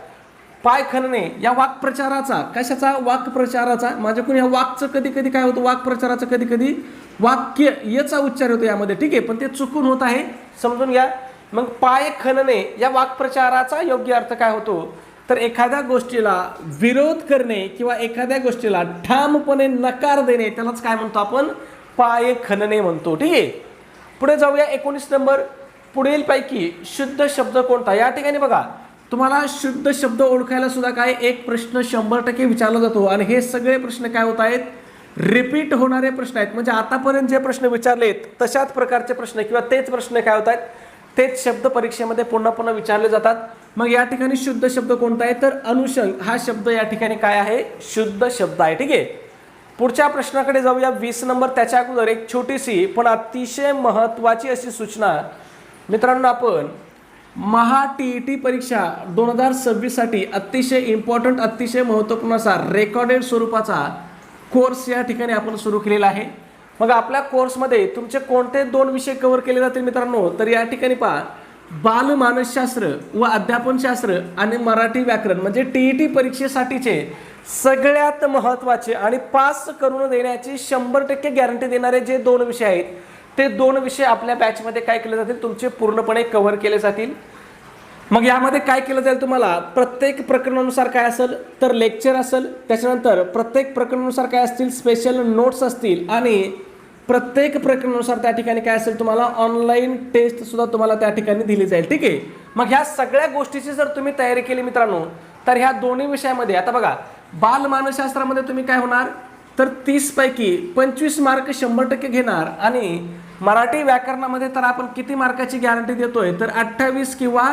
A: पाय खणणे या वाक्प्रचाराचा, कशाचा? वाक्प्रचाराचा. माझ्याकडून या वाक्चं कधी कधी काय होतं? वाक्प्रचाराचं कधी कधी वाक्य याचा उच्चार होतो यामध्ये. ठीक आहे, पण ते चुकून होत आहे, समजून घ्या. मग पाय खणणे या वाक्प्रचाराचा योग्य अर्थ काय होतो? तर एखाद्या गोष्टीला विरोध करणे किंवा एखाद्या गोष्टीला ठामपणे नकार देणे, त्यालाच काय म्हणतो आपण? पाय खणणे म्हणतो. ठीक आहे, पुढे जाऊया. 19 नंबर. पुढील पैकी शुद्ध शब्द कोणता? या ठिकाणी बघा, तुम्हाला शुद्ध शब्द ओळखायला सुद्धा काय एक प्रश्न 100% विचारला जातो. आणि हे सगळे प्रश्न काय होत आहेत? रिपीट होणारे प्रश्न आहेत. म्हणजे आतापर्यंत जे प्रश्न विचारलेत तशाच प्रकारचे प्रश्न किंवा तेच प्रश्न काय होत आहेत? तेच शब्द परीक्षेमध्ये पुन्हा पुन्हा विचारले जातात. मग या ठिकाणी शुद्ध शब्द कोणता आहे? तर अनुषंग हा शब्द या ठिकाणी काय आहे? शुद्ध शब्द आहे. ठीक आहे, पुढच्या प्रश्नाकडे जाऊया. 20 नंबर. त्याच्या अगोदर एक छोटीशी पण अतिशय महत्त्वाची अशी सूचना मित्रांनो, आपण TET परीक्षा 2026 साठी अतिशय इम्पॉर्टंट, अतिशय महत्त्वपूर्ण असा रेकॉर्डेड स्वरूपाचा कोर्स या ठिकाणी आपण सुरू केलेला आहे. मग आपल्या कोर्समध्ये तुमचे कोणते 2 विषय कव्हर केले जातील मित्रांनो? तर या ठिकाणी पहा, बालमानसशास्त्र व अध्यापनशास्त्र आणि मराठी व्याकरण, म्हणजे TET परीक्षेसाठीचे सगळ्यात महत्त्वाचे आणि पास करून देण्याची 100% गॅरंटी देणारे जे 2 विषय आहेत, ते 2 विषय आपल्या बॅचमध्ये काय केले जातील? तुमचे पूर्णपणे कव्हर केले जातील. मग यामध्ये काय केलं जाईल? तुम्हाला प्रत्येक प्रकरणानुसार काय असेल? तर लेक्चर असेल, त्याच्यानंतर प्रत्येक प्रकरणानुसार काय असतील? स्पेशल नोट्स असतील आणि प्रत्येक प्रकरणानुसार त्या ठिकाणी काय असेल, तुम्हाला ऑनलाईन टेस्ट सुद्धा तुम्हाला त्या ठिकाणी दिली जाईल. ठीक आहे. मग ह्या सगळ्या गोष्टीची जर तुम्ही तयारी केली मित्रांनो, तर ह्या दोन्ही विषयामध्ये आता बघा, बालमानसशास्त्रामध्ये तुम्ही काय होणार, तर 30 पैकी 25 मार्क 100% घेणार, आणि मराठी व्याकरणामध्ये तर आपण किती मार्काची गॅरंटी देतोय, तर 28 किंवा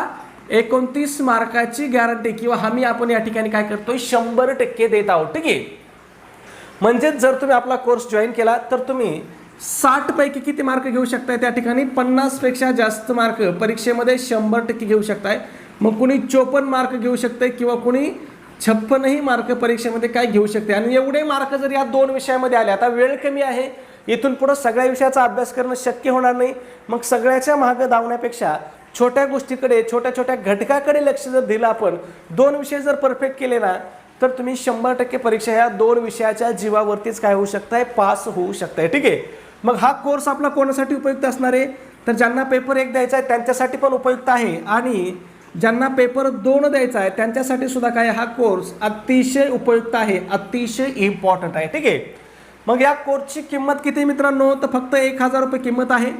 A: 29 मार्काची गॅरंटी किंवा हमी आपण या ठिकाणी काय करतोय, 100% देत आहोत. ठीक आहे. म्हणजे जर तुम्ही आपला कोर्स जॉईन केला तर तुम्ही 60 पैकी किती मार्क घेऊ शकताय, त्या ठिकाणी 50 पेक्षा जास्त मार्क परीक्षेमध्ये 100% घेऊ शकताय. मग कुणी 54 मार्क घेऊ शकते किंवा कुणी 56 मार्क परीक्षेमध्ये काय घेऊ शकते. आणि एवढे मार्क जर या दोन विषयामध्ये आले, आता वेळ कमी आहे, इथून पुढे सगळ्या विषयाचा अभ्यास करणं शक्य होणार नाही. मग सगळ्याच्या मागे धावण्यापेक्षा छोट्या गोष्टीकडे, छोट्या छोट्या घटकाकडे लक्ष जर दिलं, आपण 2 विषय जर परफेक्ट केले ना, तर तुम्ही 100% परीक्षा ह्या 2 विषयाच्या जीवावरतीच काय होऊ शकताय, पास होऊ शकताय. ठीक आहे. मग हा कोर्स आपला कोणासाठी उपयुक्त असणार आहे, तर ज्यांना पेपर 1 द्यायचा आहे त्यांच्यासाठी पण उपयुक्त आहे, आणि ज्यांना पेपर 2 द्यायचा आहे त्यांच्यासाठी सुद्धा काय, हा कोर्स अतिशय उपयुक्त आहे, अतिशय इम्पॉर्टंट आहे. ठीक आहे. मग या कोर्सची किंमत किती मित्रांनो, तर फक्त 1000 रुपये किंमत आहे.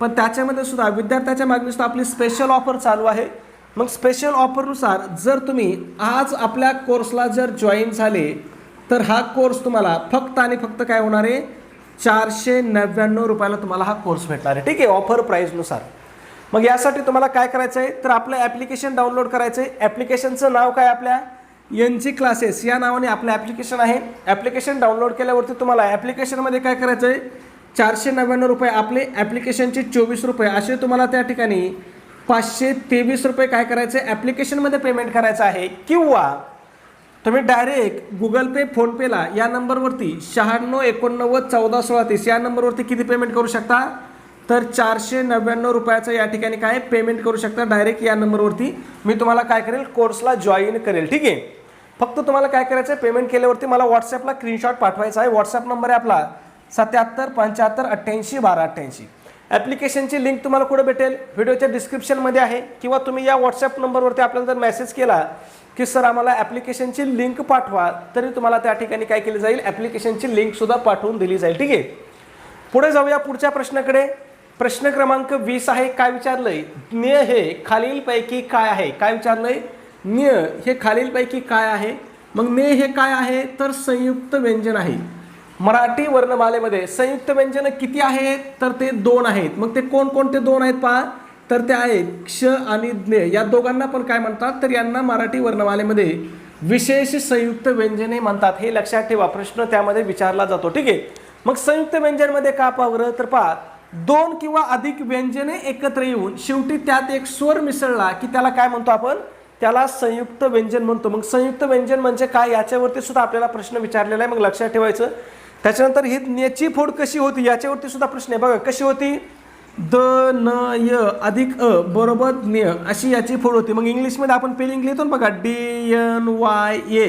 A: पण त्याच्यामध्ये सुद्धा विद्यार्थ्याच्या मागणी सुद्धा आपली स्पेशल ऑफर चालू आहे. मग स्पेशल ऑफरनुसार जर तुम्ही आज आपल्या कोर्सला जर जॉईन झाले, तर हा कोर्स तुम्हाला फक्त आणि फक्त काय होणार आहे, 499 रुपयाला तुम्हाला हा कोर्स भेटणार आहे. ठीक आहे, ऑफर प्राईजनुसार. मग यासाठी तुम्हाला काय करायचं आहे, तर आपलं ॲप्लिकेशन डाउनलोड करायचं आहे. ॲप्लिकेशनचं नाव काय, आपल्या NG क्लासेस या नावाने आपलं ॲप्लिकेशन आहे. ॲप्लिकेशन डाउनलोड केल्यावरती तुम्हाला ॲप्लिकेशनमध्ये काय करायचं आहे, 499 रुपये, आपले ॲप्लिकेशनचे 24 रुपये, असे तुम्हाला त्या ठिकाणी 523 रुपये काय करायचे, ॲप्लिकेशनमध्ये पेमेंट करायचं आहे. किंवा तुम्ही डायरेक्ट गुगल पे, फोनपेला या नंबरवरती 96 89 14 16 या नंबरवरती किती पेमेंट करू शकता, तर 499 रुपयाचं या ठिकाणी काय पेमेंट करू शकता डायरेक्ट या नंबरवरती. मी तुम्हाला काय करेल, कोर्सला जॉईन करेल. ठीक आहे. फक्त तुम्हाला काय करायचं आहे, पेमेंट केल्यावरती मला व्हॉट्सॲपला स्क्रीनशॉट पाठवायचा आहे. व्हॉट्सॲप नंबर आहे आपला 77 75 88 12 88. ॲप्लिकेशनची लिंक तुम्हाला कुठे भेटेल, व्हिडिओच्या डिस्क्रिप्शनमध्ये आहे, किंवा तुम्ही या व्हॉट्सॲप नंबरवरती आपल्याला जर मेसेज केला की सर आम्हाला ॲप्लिकेशनची लिंक पाठवा, तरी तुम्हाला त्या ठिकाणी काय केली जाईल, ॲप्लिकेशनची लिंकसुद्धा पाठवून दिली जाईल. ठीक आहे. पुढे जाऊया पुढच्या प्रश्नाकडे. प्रश्न क्रमांक 20 आहे. काय विचारलंय, ज्ञ हे खालीलपैकी काय आहे. काय विचारलंय, ज्ञ हे खालीलपैकी काय आहे. मग ज्ञ हे काय आहे, तर संयुक्त व्यंजन आहे. मराठी वर्णमालेमध्ये संयुक्त व्यंजन किती आहेत, तर ते 2 आहेत. मग ते कोणकोणते 2 आहेत पहा, तर ते आहेत क्ष आणि ज्ञ. या दोघांना पण काय म्हणतात, तर यांना मराठी वर्णमालेमध्ये विशेष संयुक्त व्यंजने म्हणतात. हे लक्षात ठेवा, प्रश्न त्यामध्ये विचारला जातो. ठीक आहे. मग संयुक्त व्यंजनमध्ये का पावलं, तर पहा 2 किंवा अधिक व्यंजने एकत्र येऊन शेवटी त्यात एक स्वर मिसळला की त्याला काय म्हणतो आपण, त्याला संयुक्त व्यंजन म्हणतो. मग संयुक्त व्यंजन म्हणजे काय, याच्यावरती सुद्धा आपल्याला प्रश्न विचारलेला आहे. मग लक्षात ठेवायचं. त्याच्यानंतर ही ज्ञची फोड कशी होती, याच्यावरती सुद्धा प्रश्न आहे. बघा कशी होती, द न य अधिक अ बरोबर ज्ञ, अशी याची फोड होती. मग इंग्लिशमध्ये आपण पेलिंग लिहितो ना बघा, DNYA.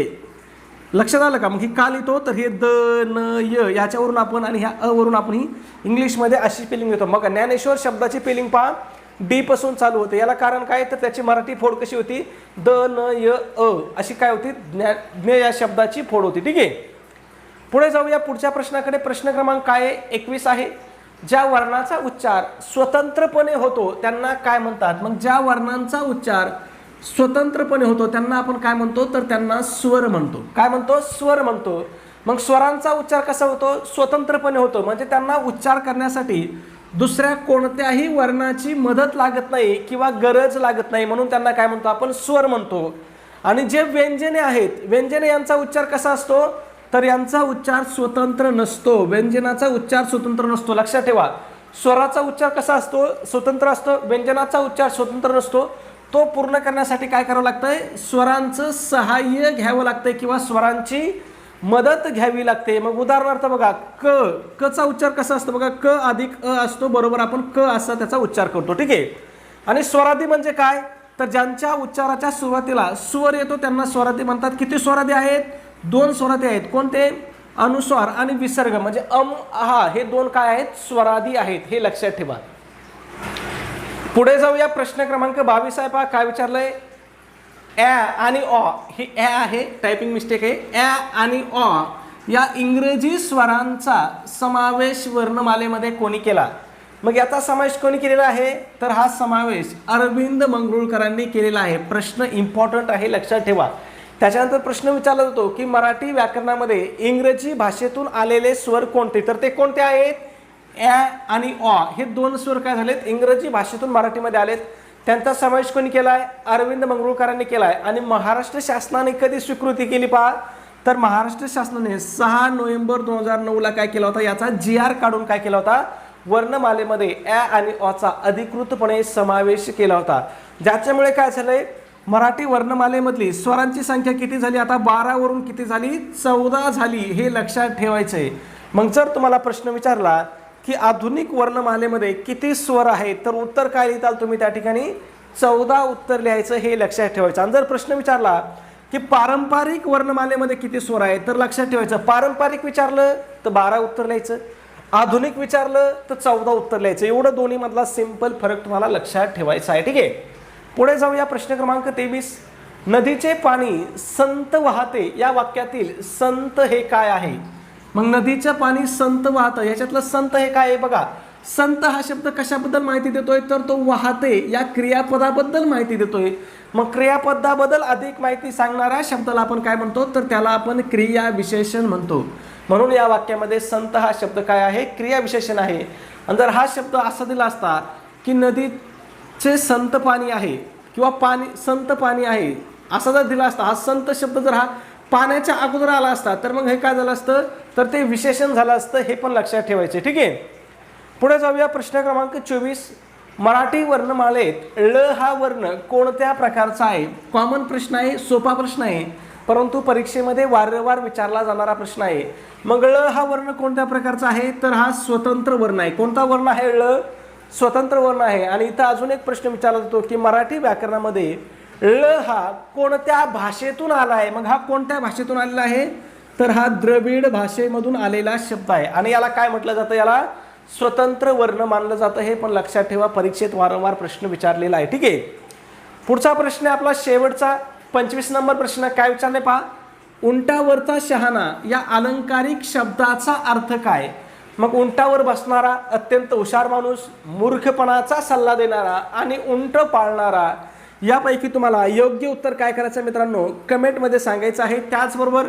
A: लक्षात आलं का. मग ही का लिहितो, तर हे द न य याच्यावरून आपण आणि ह्या अ वरून आपण ही इंग्लिशमध्ये अशी स्पेलिंग लिहितो. मग ज्ञानेश्वर शब्दाची स्पेलिंग पहा, डी पासून चालू होते. याला कारण काय, तर त्याची मराठी फोड कशी होती, द न य अ अशी काय होती, ज्ञ या शब्दाची फोड होती. ठीक आहे. पुढे जाऊया पुढच्या प्रश्नाकडे. प्रश्न क्रमांक काय 21 आहे. ज्या वर्णाचा उच्चार स्वतंत्रपणे होतो त्यांना काय म्हणतात. मग ज्या वर्णांचा उच्चार स्वतंत्रपणे होतो त्यांना आपण काय म्हणतो, तर त्यांना स्वर म्हणतो. काय म्हणतो, स्वर म्हणतो. मग स्वरांचा उच्चार कसा होतो, स्वतंत्रपणे होतो. म्हणजे त्यांना उच्चार करण्यासाठी दुसऱ्या कोणत्याही वर्णाची मदत लागत नाही किंवा गरज लागत नाही, म्हणून त्यांना काय म्हणतो आपण, स्वर म्हणतो. आणि जे व्यंजने आहेत, व्यंजने यांचा उच्चार कसा असतो, तर यांचा उच्चार स्वतंत्र नसतो. व्यंजनाचा उच्चार स्वतंत्र नसतो. लक्षात ठेवा. स्वराचा उच्चार कसा असतो, स्वतंत्र असतो. व्यंजनाचा उच्चार स्वतंत्र नसतो. तो पूर्ण करण्यासाठी काय करावं लागतंय, स्वरांचं सहाय्य घ्यावं लागतंय किंवा स्वरांची मदत घ्यावी लागते. मग उदाहरणार्थ बघा, क चा उच्चार कसा असतो बघा, क अधिक अ असतो, बरोबर आपण क असा त्याचा उच्चार करतो. ठीक आहे. आणि स्वरादी म्हणजे काय, तर ज्यांच्या उच्चाराच्या सुरुवातीला स्वर येतो त्यांना स्वरादी म्हणतात. किती स्वरादी आहेत, 2 स्वरादी आहेत. कोणते, अनुस्वार आणि विसर्ग, म्हणजे हा हे 2 काय आहेत, स्वरादी आहेत. हे लक्षात ठेवा. पुढे जाऊया. प्रश्न क्रमांक 22 आहे. पहा काय विचारलंय, ॲ आणि ऑ. ही ॲ आहे, टायपिंग मिस्टेक आहे. ॲ आणि ऑ या इंग्रजी स्वरांचा समावेश वर्णमालेमध्ये कोणी केला? मग याचा समावेश कोणी केलेला आहे? तर हा समावेश अरविंद मंगरुळकरांनी केलेला आहे. प्रश्न इम्पॉर्टंट आहे, लक्षात ठेवा. त्याच्यानंतर प्रश्न विचारला जातो की मराठी व्याकरणामध्ये इंग्रजी भाषेतून आलेले स्वर कोणते? तर ते कोणते आहेत? ॲ आणि ऑ हे दोन स्वर काय झालेत? इंग्रजी भाषेतून मराठीमध्ये आलेत. त्यांचा समावेश कोणी केला आहे? अरविंद मंगरुळकरांनी केला आहे. आणि महाराष्ट्र शासनाने कधी स्वीकृती केली पहा? तर महाराष्ट्र शासनाने 6 नोव्हेंबर 2009ला काय केला होता? याचा GR काढून काय केला होता? वर्णमालेमध्ये ॲ आणि ऑचा अधिकृतपणे समावेश केला होता. ज्याच्यामुळे काय झालंय? मराठी वर्णमालेमधली स्वरांची संख्या किती झाली? आता 12 वरून किती झाली? 14 झाली. हे लक्षात ठेवायचंय. मग जर तुम्हाला प्रश्न विचारला की आधुनिक वर्णमालेमध्ये किती स्वर आहेत, तर उत्तर काय लिहिताल तुम्ही त्या ठिकाणी? 14 उत्तर लिहायचं, हे लक्षात ठेवायचं. आणि जर प्रश्न विचारला की पारंपरिक वर्णमालेमध्ये किती स्वर आहेत, तर लक्षात ठेवायचं पारंपरिक विचारलं तर 12 उत्तर लिहायचं, आधुनिक विचारलं तर 14 उत्तर लिहायचं. एवढं दोन्ही मधला सिंपल फरक तुम्हाला लक्षात ठेवायचा आहे. ठीक आहे, पुढे जाऊया. प्रश्न क्रमांक 23. नदीचे पाणी संत वाहते या वाक्यातील संत हे काय आहे? मग नदीचं पाणी संत वाहतं, याच्यातलं संत हे काय आहे? बघा, संत हा शब्द कशाबद्दल माहिती देतोय? तर तो वाहते या क्रियापदाबद्दल माहिती देतोय. मग क्रियापदाबद्दल अधिक माहिती सांगणाऱ्या शब्दाला आपण काय म्हणतो? तर त्याला आपण क्रियाविशेषण म्हणतो. म्हणून या वाक्यामध्ये संत हा शब्द काय आहे? क्रियाविशेषण आहे. आणि जर हा शब्द असा दिला असता की नदीचे संत पाणी आहे किंवा पाणी संत पाणी आहे असा जर दिला असता, हा संत शब्द जर हा पाण्याच्या अगोदर आला असता, तर मग हे काय झालं असतं? तर ते विशेषण झालं असतं. हे पण लक्षात ठेवायचे. ठीक आहे, पुढे जाऊया. प्रश्न क्रमांक 24. मराठी वर्णमालेत ळ हा वर्ण कोणत्या प्रकारचा आहे? कॉमन प्रश्न आहे, सोपा प्रश्न आहे, परंतु परीक्षेमध्ये वारंवार विचारला जाणारा प्रश्न आहे. मग ळ हा वर्ण कोणत्या प्रकारचा आहे? तर हा स्वतंत्र वर्ण आहे. कोणता वर्ण आहे? ळ स्वतंत्र वर्ण आहे. आणि इथं अजून एक प्रश्न विचारला जातो की मराठी व्याकरणामध्ये ळ हा कोणत्या भाषेतून आला आहे? मग हा कोणत्या भाषेतून आलेला आहे? तर हा द्रविड भाषेमधून आलेला शब्द आहे. आणि याला काय म्हटलं जातं? याला स्वतंत्र वर्ण मानलं जातं. हे पण लक्षात ठेवा, परीक्षेत वारंवार प्रश्न विचारलेला आहे. ठीक आहे, पुढचा प्रश्न आपला शेवटचा 25 नंबर प्रश्न. काय विचारले पहा? उंटावरचा शहाणा या अलंकारिक शब्दाचा अर्थ काय? मग उंटावर बसणारा, अत्यंत हुशार माणूस, मूर्खपणाचा सल्ला देणारा आणि उंट पाळणारा, यापैकी तुम्हाला योग्य उत्तर काय करायचं मित्रांनो? कमेंटमध्ये सांगायचं आहे. त्याचबरोबर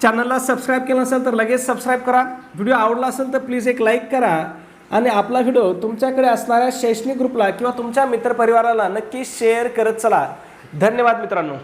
A: चॅनलला सबस्क्राईब केलं नसेल तर लगेच सबस्क्राईब करा. व्हिडिओ आवडला असेल तर प्लीज एक लाईक करा. आणि आपला व्हिडिओ तुमच्याकडे असणाऱ्या शैक्षणिक ग्रुपला किंवा तुमच्या मित्रपरिवाराला नक्की शेअर करत चला. धन्यवाद मित्रांनो.